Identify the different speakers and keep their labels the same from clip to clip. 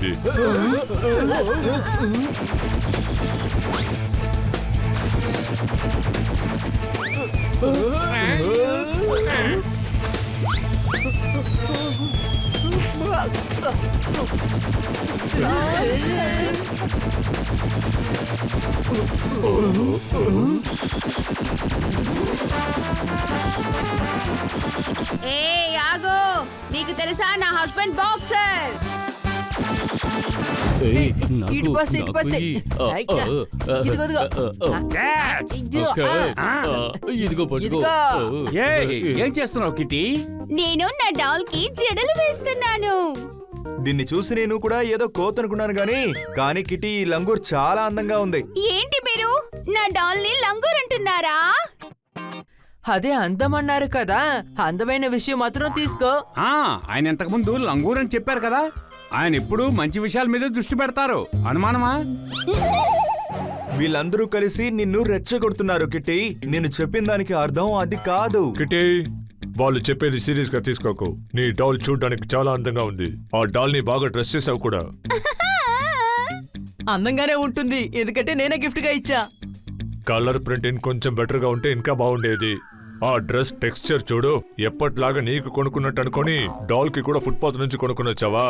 Speaker 1: ఇది.
Speaker 2: ఏ ఆగో, నీకు తెలుసా నా హస్బెండ్ బాక్సర్.
Speaker 3: ఏం చేస్తున్నావు కిట్టి?
Speaker 2: నేను నా డాల్ కి జడలు వేస్తున్నాను.
Speaker 4: దీన్ని చూసి నేను కూడా ఏదో కోత్ అనుకున్నాను కానీ కిట్టి ఈ లంగూర్ చాలా అందంగా ఉంది.
Speaker 2: ఏంటి మీరు నా డాల్ ని లంగూర్ అంటున్నారా?
Speaker 5: అదే అందమన్నారు కదా, అందమైన విషయం మాత్రం తీసుకో.
Speaker 3: ఆయన ఇంతకు ముందు లంగూర్ అని చెప్పారు కదా. ఆయన ఎప్పుడు మంచి విషయాల మీద దృష్టి పెడతారు. అనుమానమా?
Speaker 4: వీళ్ళందరూ కలిసి నిన్ను రెచ్చగొడుతున్నారు కిట్టి. నేను చెప్పిన దానికి అర్థం అది కాదు.
Speaker 1: కిట్టి, వాళ్ళు చెప్పేది సీరియస్ గా తీసుకోకు. నీ డాల్ చూడడానికి చాలా అందంగా ఉంది. ఆ డాల్ ని బాగా డ్రెస్ చేసావు కూడా.
Speaker 5: అందంగానే ఉంటుంది, ఎందుకంటే నేనే గిఫ్ట్ గా ఇచ్చా.
Speaker 1: కలర్ ప్రింట్ ఇంకొంచెం బెటర్ గా ఉంటే ఇంకా బాగుండేది. ఆ డ్రెస్ టెక్స్చర్ చూడు, ఎప్పటిలాగా నీకు కొనుక్కున్నట్టు అనుకొని డాల్ కి కూడా ఫుట్పాత్ నుంచి కొనుక్కుని వచ్చావా?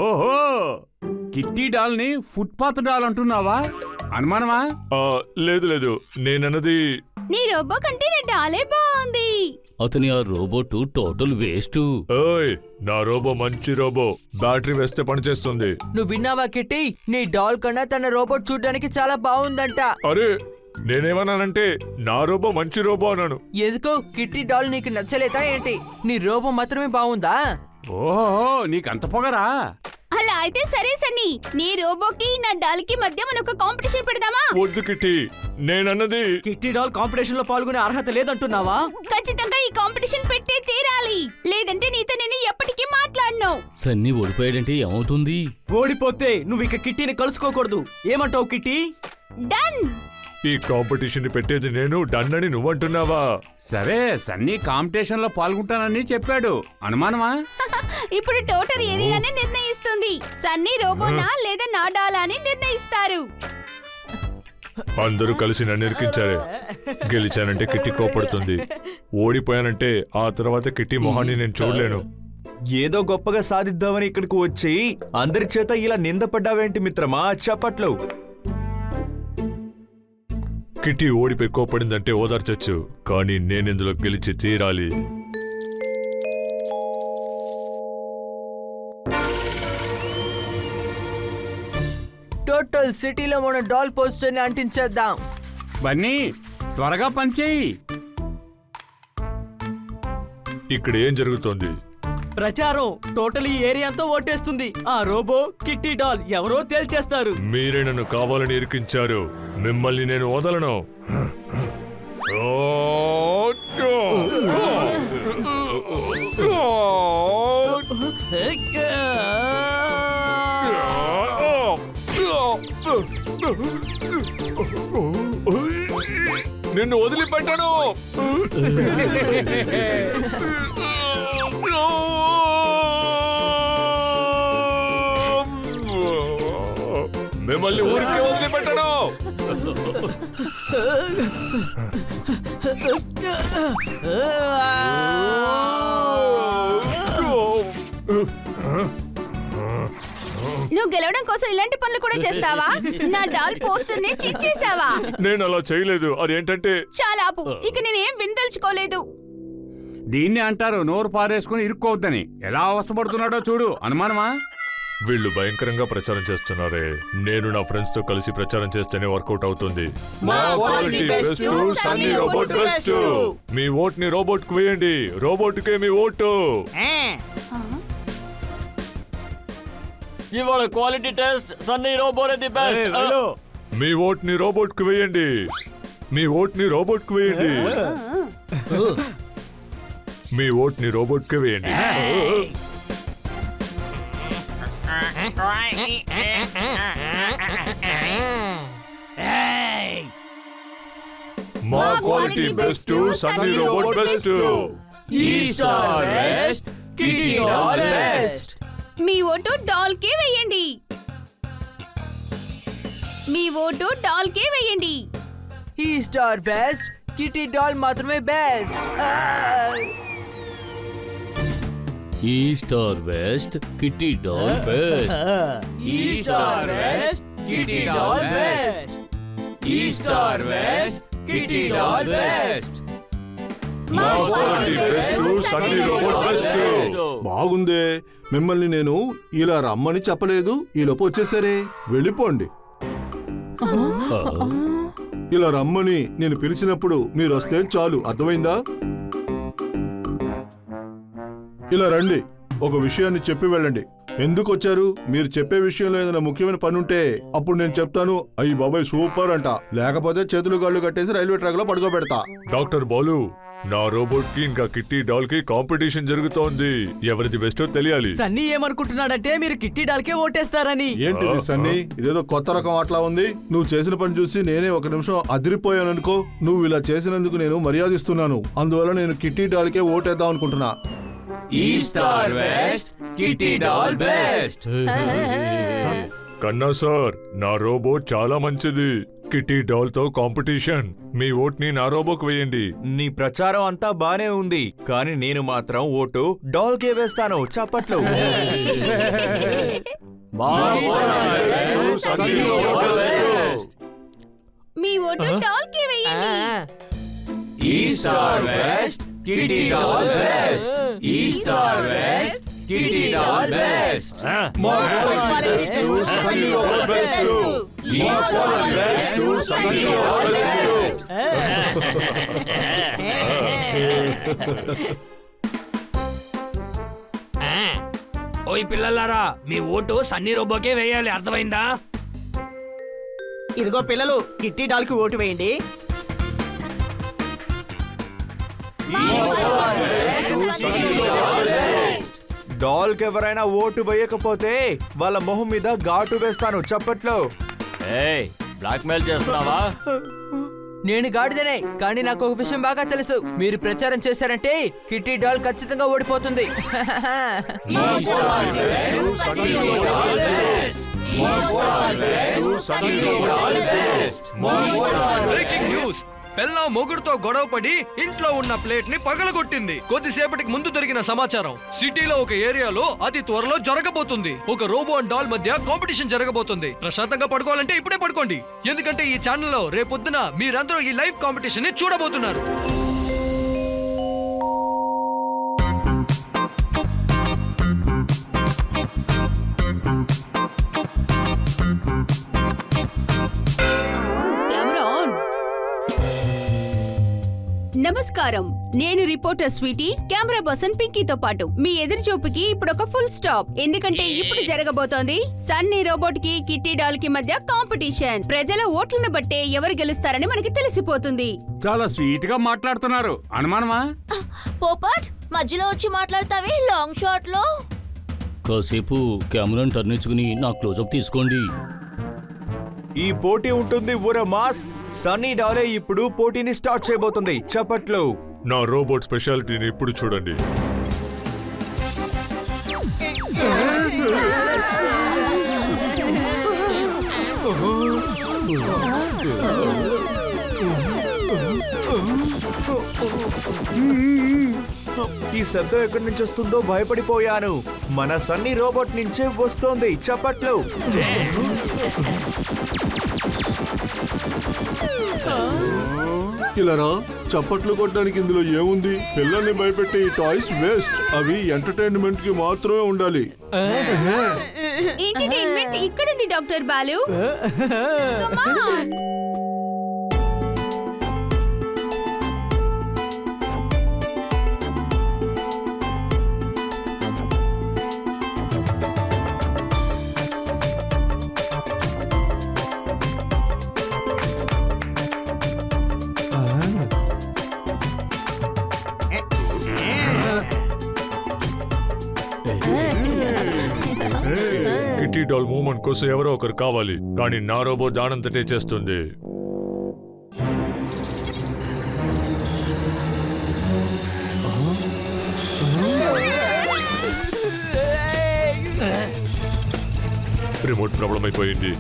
Speaker 3: ఓహో, కిట్టి డాల్ ని ఫుట్పాత్ డాల్ అంటున్నావా? అనుమానమా?
Speaker 1: లేదు లేదు, నేనన్నది
Speaker 2: నీ రోబో కంటే నా డాలే బాగుంది.
Speaker 6: అతని ఆ రోబోట్ టోటల్ వేస్ట్.
Speaker 1: ఓయ్, నా రోబో మంచి రోబో, బ్యాటరీ వేస్తే పనిచేస్తుంది.
Speaker 5: నువ్వు విన్నావా కిట్టి? నీ డాల్ కన్నా తన రోబోట్ చూడడానికి చాలా బాగుందంట.
Speaker 1: అరే, నేనేమన్నానంటే నా రోబో మంచి రోబో అన్నాను.
Speaker 5: ఎందుకో కిట్టి డాల్ నీకు నచ్చలేదా ఏంటి? నీ రోబో మాత్రమే బాగుందా?
Speaker 3: ఓహో, నీకంత పొగరా?
Speaker 2: అలా అయితే సరే సన్నీ, నీ రోబోకి నా డాల్ కి మధ్య మనం ఒక కాంపిటీషన్ పెడదామా?
Speaker 1: వద్దు కిట్టి, నేనన్నది
Speaker 5: కిట్టి డాల్ కాంపిటీషన్ లో పాల్గొనే అర్హత లేదంటున్నావా?
Speaker 2: ఖచ్చితంగా ఈ కాంపిటీషన్ పెట్టే తీరాలి, లేదంటే నీతో నేను ఎప్పటికీ మాట్లాడను.
Speaker 6: సన్నీ ఓడిపోయాడంటే ఏమవుతుంది?
Speaker 5: ఓడిపోతే నువ్వు ఇక కిట్టిని కలుసుకోకూడదు. ఏమంటావు కిట్టి?
Speaker 2: డన్.
Speaker 1: ఈ కాంపిటీషన్ పెట్టేది నేను, డన్ అని నువ్వంటున్నావా?
Speaker 3: సరే, సన్నీ కాంపిటీషన్ లో పాల్గొంటానని చెప్పాడు. అనుమానమా?
Speaker 2: ఇప్పుడు టోటల్ ఏరియానే నిర్ణయిస్తుంది. సన్నీ రోబోనా లేదా నా డాలా అని నిర్ణయిస్తారు.
Speaker 1: అందరూ కలిసి నన్ను ఇరికించారే. గెలిచానంటే కిట్టి కోపడుతుంది, ఓడిపోయానంటే ఆ తర్వాత కిట్టి మొహాన్ని నేను చూడలేను.
Speaker 4: ఏదో గొప్పగా సాధిద్దామని ఇక్కడికి వచ్చి అందరి చేత ఇలా నిందపడ్డావేంటి మిత్రమా? చప్పట్లు.
Speaker 1: కిట్టి ఓడిపోయి కోపడిందంటే ఓదార్చొచ్చు, కానీ నేనిందులో గెలిచి తీరాలి.
Speaker 5: టోటల్ సిటీలో మన డాల్ పోస్టర్ ని అంటించేద్దాం.
Speaker 3: బన్నీ, త్వరగా పనిచేయి.
Speaker 1: ఇక్కడ ఏం జరుగుతోంది?
Speaker 5: ప్రచారం టోటల్ ఈ ఏరియాతో ఓటేస్తుంది. ఆ రోబో కిట్టి డాల్ ఎవరో తేల్చేస్తారు.
Speaker 1: మీరే నన్ను కావాలని ఇరికించారు, మిమ్మల్ని నేను వదలను. నిన్ను వదిలిపెట్టను. మిమ్మల్ని ఊరికే వదిలిపెట్టను.
Speaker 2: నువ్వు గెలవడం కోసం ఇలాంటి పనులు కూడా చేస్తావా? నా డాల్ పోస్టర్ ని చీట్ చేసావా?
Speaker 1: నేను అలా చేయలేదు. అదేంటంటే
Speaker 2: చాలా ఆపు, ఇక నేనేం వినదలుచుకోలేదు.
Speaker 3: దీన్ని అంటారు నోరు పారేసుకుని ఇరుక్కోవద్దని. ఎలా అవస్థపడుతున్నాడో చూడు. అనుమానమా?
Speaker 1: వీళ్ళు భయంకరంగా ప్రచారం చేస్తున్నారే. నేను నా ఫ్రెండ్స్ తో కలిసి ప్రచారం చేస్తేనే వర్కౌట్ అవుతుంది. మీ ఓట్ ని రోబోట్ కు వేయండి. రోబోట్ కే మీ ఓటు.
Speaker 7: ఇవాళ quality test Sunny robot the best.
Speaker 1: Me vote ని రోబోట్ కు వేయండి. మీ ఓట్ ని రోబోట్ కు వేయండి. మీ ఓట్ ని రోబోట్ కు వేయండి. మా quality best, Sunny robot best.
Speaker 7: East or west,
Speaker 5: Kitty doll best.
Speaker 2: మీ ఓటు డాల్ కే వేయండి. మీ ఓటు డాల్ కే వేయండి.
Speaker 5: ఈ స్టార్ బెస్ట్, కిట్టి డాల్ మాత్రమే బెస్ట్.
Speaker 6: ఈ star west Kitty doll best.
Speaker 5: ఈ star best, kitty doll best. ఈ star best, kitty doll best.
Speaker 2: మా
Speaker 1: quality best, Sunny robot best.
Speaker 8: బాగుందే. మిమ్మల్ని నేను ఇలా రమ్మని చెప్పలేదు, ఈలోపు వచ్చేసరే. వెళ్ళిపోండి. ఇలా రమ్మని నేను పిలిచినప్పుడు మీరు వస్తే చాలు, అర్థమైందా? ఇలా రండి, ఒక విషయాన్ని చెప్పి వెళ్ళండి. ఎందుకు వచ్చారు? మీరు చెప్పే విషయంలో ఏదైనా ముఖ్యమైన పని ఉంటే అప్పుడు నేను చెప్తాను, అయ్యి బాబాయ్ సూపర్ అంట. లేకపోతే చేతులు గాళ్ళు కట్టేసి రైల్వే ట్రాక్ లో పడుకోబెడతా.
Speaker 1: డాక్టర్ బాలు, నా రోబోట్ కి ఇంకా కిట్టి డాల్ కి కాంపిటీషన్ జరుగుతోంది. ఎవరిది బెస్టో తెలియాలి.
Speaker 5: సన్నీ ఏమనుకుంటున్నాడంటే మీరు కిట్టి డాల్ కే ఓటేస్తారని.
Speaker 8: ఏంటిది సన్నీ, ఇదేదో కొత్త రకం అట్లా ఉంది. నువ్వు చేసిన పని చూసి నేనే ఒక నిమిషం అదిరిపోయాననుకో. నువ్వు ఇలా చేసినందుకు నేను మర్యాదిస్తున్నాను. అందువల్ల నేను కిట్టి డాల్కే ఓటేద్దాం అనుకుంటున్నా.
Speaker 5: ఈ star best, kitty doll best.
Speaker 1: కన్నా సార్, నా రోబోట్ చాలా మంచిది. కిట్టి డాల్ తో కాంపిటీషన్. మీ ఓట్ ని నా రోబోకి వేయండి.
Speaker 4: నీ ప్రచారం అంతా బానే ఉంది, కానీ నేను మాత్రం ఓటు డాల్ కే వేస్తాను. చప్పట్లు.
Speaker 2: మీ ఓటు డాల్ కే వేయండి.
Speaker 5: ఈ star best, kitty doll best. ఈ star best, kitty doll best.
Speaker 9: ఓయ్ పిల్లలారా, మీ ఓటు సన్నీ రోబోకే వేయాలి, అర్థమైందా?
Speaker 5: ఇదిగో పిల్లలు, కిట్టి డాల్ కి ఓటు వేయండి.
Speaker 4: డాల్ కి ఎవరైనా ఓటు వేయకపోతే వాళ్ళ మొహం మీద ఘాటు వేస్తాను. చప్పట్లు.
Speaker 7: ఏయ్, బ్లాక్ మెయిల్ చేస్తున్నావా?
Speaker 5: నేను గాడిదనే, కానీ నాకు ఒక విషయం బాగా తెలుసు. మీరు ప్రచారం చేశారంటే కిట్టి డాల్ ఖచ్చితంగా ఓడిపోతుంది.
Speaker 9: Breaking news! పెళ్ళాం మొగుడుతో గొడవపడి ఇంట్లో ఉన్న ప్లేట్ ని పగలగొట్టింది. కొద్దిసేపటికి ముందు దొరికిన సమాచారం, సిటీలో ఒక ఏరియాలో అతి త్వరలో జరగబోతుంది. ఒక రోబో అండ్ డాల్ మధ్య కాంపిటీషన్ జరగబోతుంది. ప్రశాంతంగా పడుకోవాలంటే ఇప్పుడే పడుకోండి, ఎందుకంటే ఈ ఛానల్లో రేపొద్దున మీరందరూ ఈ లైవ్ కాంపిటీషన్ ని చూడబోతున్నారు.
Speaker 2: నమస్కారం, నేను రిపోర్టర్ స్వీటీ, కెమెరా పర్సన్ పింకీతో పాటు మీ ఎదురు చూపుకి ఇప్పుడు ఒక ఫుల్ స్టాప్. ఎందుకంటే ఇప్పుడు జరగబోతోంది సన్నీ రోబోట్ కి కిట్టి డాల్ కి మధ్య కాంపిటీషన్. ప్రజల ఓట్లను బట్టే ఎవరు గెలుస్తారని మనకి తెలిసిపోతుంది.
Speaker 3: చాలా స్వీట్ గా మాట్లాడుతున్నారు, అనుమానమా?
Speaker 10: పోపట్, మధ్యలో వచ్చి మాట్లాడతావే లాంగ్ షాట్ లో.
Speaker 6: కాసేపు కెమెరాను టర్న్ ఇచ్చుకుని నా క్లోజప్ తీసుకోండి.
Speaker 4: ఈ పోటీ ఉంటుంది ఊర మాస్. సన్నీ డాలే ఇప్పుడు పోటీని స్టార్ట్ చేయబోతుంది. చప్పట్లు.
Speaker 1: నా రోబోట్ స్పెషాలిటీని ఇప్పుడు చూడండి.
Speaker 4: ఈ శబ్దం ఎక్కడి నుంచి వస్తుందో భయపడిపోయాను. మన సన్నీ రోబోట్ నుంచే వస్తోంది. చప్పట్లు.
Speaker 8: ఇలారా, చప్పట్లు కొట్టడానికి ఇందులో ఏముంది? పిల్లల్ని భయపెట్టే ఈ టాయ్స్ వేస్ట్. అవి ఎంటర్టైన్మెంట్ కి మాత్రమే ఉండాలి.
Speaker 2: ఎంటర్టైన్మెంట్ ఇక్కడుంది doctor Balu. Come on.
Speaker 1: Kitty doll movement కోసం ఎవరో ఒకరు కావాలి, కానీ నా రోబోట్ దానంతటే చేస్తుంది. రిమోట్ ప్రాబ్లం అయిపోయింది.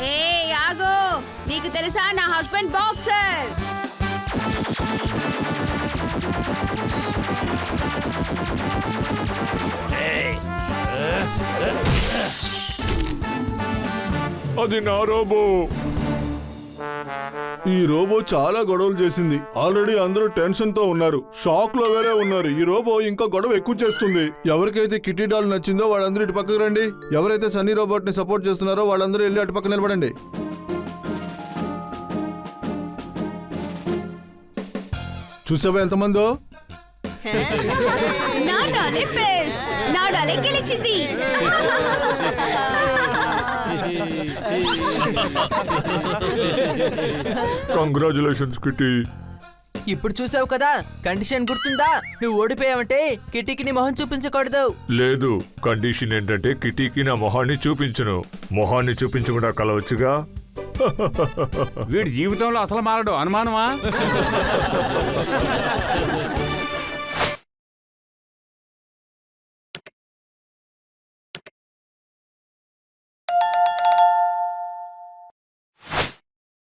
Speaker 2: ఏ ఆగో, నీకు తెలుసా నా హస్బెండ్ బాక్సర్.
Speaker 1: అది నా రోబో.
Speaker 8: ఈ రోబో చాలా గొడవలు చేసింది. ఆల్రెడీ అందరూ టెన్షన్ తో ఉన్నారు, షాక్ లో వేరే ఉన్నారు. ఈ రోబో ఇంకా గొడవ ఎక్కువ చేస్తుంది. ఎవరికైతే కిట్టి డాల్ నచ్చిందో వాళ్ళందరూ ఇటు పక్కకు రండి. ఎవరైతే సన్నీ రోబోట్ ని సపోర్ట్ చేస్తున్నారో వాళ్ళందరూ వెళ్ళి అటు పక్క నిలబడండి. చూసావా ఎంతమందో?
Speaker 2: నా డాలే బెస్ట్. నా డాలే గెలిచింది.
Speaker 1: Congratulations kitty.
Speaker 5: ఇప్పుడు చూసావు కదా, కండిషన్ గుర్తుందా? నువ్వు ఓడిపోయావంటే కిటికీ నీ మొహం చూపించకూడదు.
Speaker 1: లేదు, కండిషన్ ఏంటంటే కిటీకి నా మొహాన్ని చూపించను. మొహాన్ని చూపించకుండా కలవచ్చుగా.
Speaker 3: వీడి జీవితంలో అసలు మారడు, అనుమానమా?